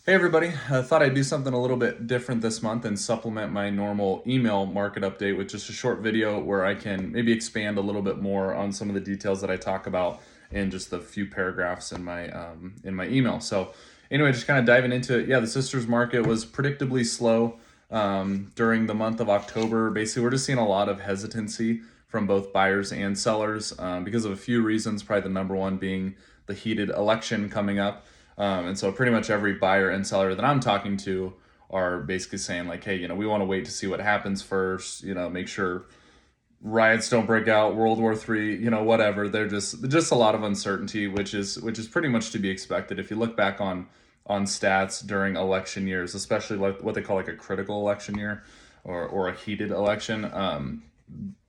Hey everybody, I thought I'd do something a little bit different this month and supplement my normal email market update with just a short video where I can maybe expand a little bit more on some of the details that I talk about in just the few paragraphs in my email. So anyway, just kind of diving into it. Yeah, the sisters market was predictably slow during the month of October. Basically, we're just seeing a lot of hesitancy from both buyers and sellers because of a few reasons, probably the number one being the heated election coming up. And so pretty much every buyer and seller that I'm talking to are basically saying like, hey, we want to wait to see what happens first, make sure riots don't break out, World War III, whatever. They're just a lot of uncertainty, which is pretty much to be expected. If you look back on stats during election years, especially like what they call like a critical election year or a heated election,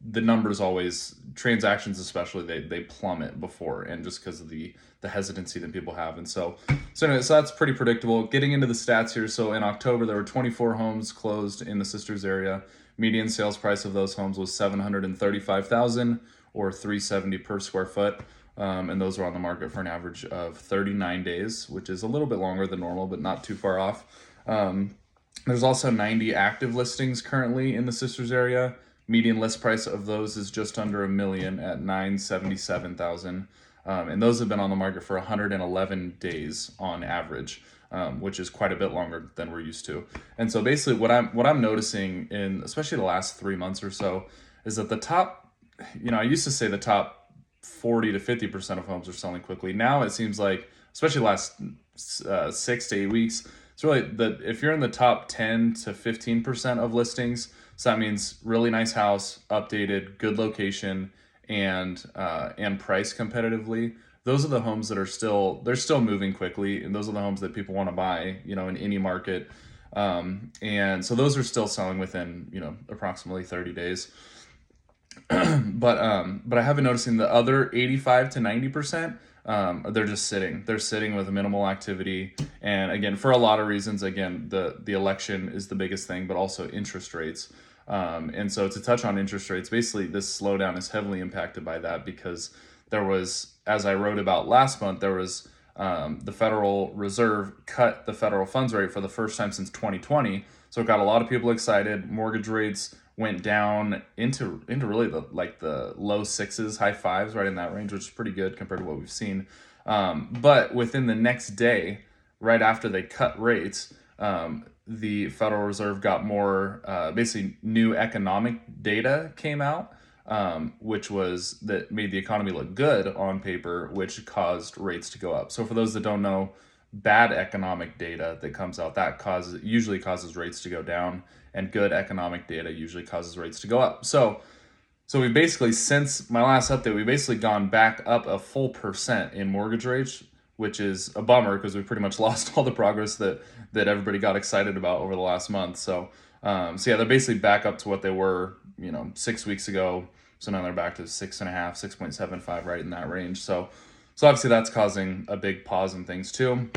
the numbers always, transactions especially, they plummet before, and just because of the hesitancy that people have. And so anyway, so that's pretty predictable. Getting into the stats here, so in October there were 24 homes closed in the sisters area. Median sales price of those homes was 735,000 or 370 per square foot. And those were on the market for an average of 39 days, which is a little bit longer than normal, but not too far off. There's also 90 active listings currently in the sisters area. Median list price of those is just under $1 million at 977,000. And those have been on the market for 111 days on average, which is quite a bit longer than we're used to. And so basically what I'm noticing in especially the last 3 months or so is that the top, I used to say the top 40 to 50% of homes are selling quickly. Now it seems like, especially the last 6 to 8 weeks, it's really that if you're in the top 10 to 15% of listings, so that means really nice house, updated, good location, and price competitively. Those are the homes that they're still moving quickly, and those are the homes that people want to buy, in any market. And so those are still selling within, approximately 30 days. But I have been noticing the other 85 to 90%, they're just sitting. They're sitting with minimal activity, and again, for a lot of reasons. Again, the election is the biggest thing, but also interest rates. And so to touch on interest rates, basically this slowdown is heavily impacted by that because there was, as I wrote about last month, there was the Federal Reserve cut the federal funds rate for the first time since 2020. So it got a lot of people excited. Mortgage rates went down into really the low sixes, high fives, right in that range, which is pretty good compared to what we've seen. But within the next day, right after they cut rates, the Federal Reserve got more, basically new economic data came out, that made the economy look good on paper, which caused rates to go up. So for those that don't know, bad economic data that comes out, usually causes rates to go down, and good economic data usually causes rates to go up. So we basically, since my last update, we've basically gone back up a full percent in mortgage rates, which is a bummer because we pretty much lost all the progress that everybody got excited about over the last month. So yeah, they're basically back up to what they were, 6 weeks ago. So now they're back to 6.5, 6.75, right in that range. So obviously that's causing a big pause in things too.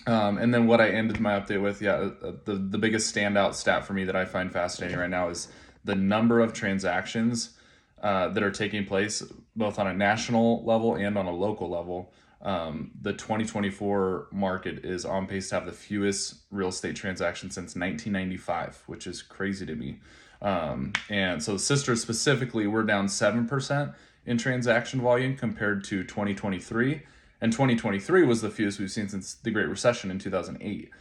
And then what I ended my update with, the biggest standout stat for me that I find fascinating right now is the number of transactions that are taking place both on a national level and on a local level. The 2024 market is on pace to have the fewest real estate transactions since 1995, which is crazy to me. And so the sisters specifically, we're down 7% in transaction volume compared to 2023. And 2023 was the fewest we've seen since the Great Recession in 2008.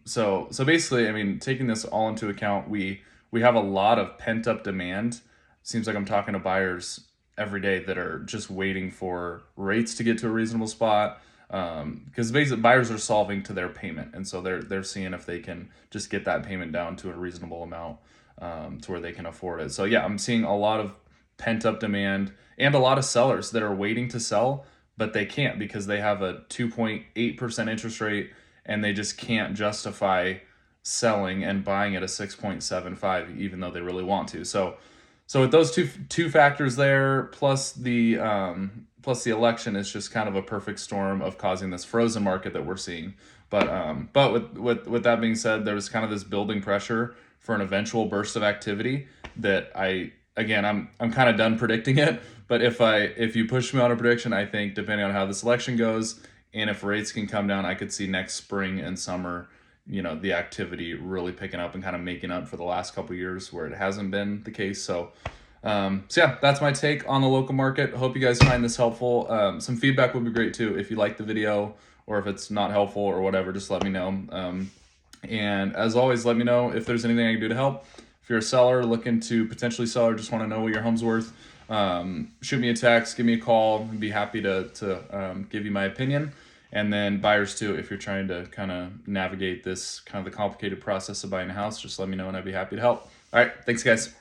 So basically, I mean, taking this all into account, we have a lot of pent up demand. Seems like I'm talking to buyers every day that are just waiting for rates to get to a reasonable spot, because basically buyers are solving to their payment, and so they're seeing if they can just get that payment down to a reasonable amount, to where they can afford it. So yeah, I'm seeing a lot of pent up demand and a lot of sellers that are waiting to sell, but they can't because they have a 2.8% interest rate and they just can't justify selling and buying at a 6.75 even though they really want to. So with those two factors there, plus the election, is just kind of a perfect storm of causing this frozen market that we're seeing. But with that being said, there was kind of this building pressure for an eventual burst of activity that I'm kind of done predicting it. But if you push me on a prediction, I think depending on how this election goes And if rates can come down, I could see next spring and summer, the activity really picking up and kind of making up for the last couple of years where it hasn't been the case. So yeah, that's my take on the local market. Hope you guys find this helpful. Some feedback would be great too. If you like the video or if it's not helpful or whatever, just let me know. And as always, let me know if there's anything I can do to help. If you're a seller looking to potentially sell or just want to know what your home's worth, shoot me a text, give me a call. I'd be happy to give you my opinion. And then buyers too, if you're trying to kind of navigate this kind of the complicated process of buying a house, just let me know and I'd be happy to help. All right, thanks guys.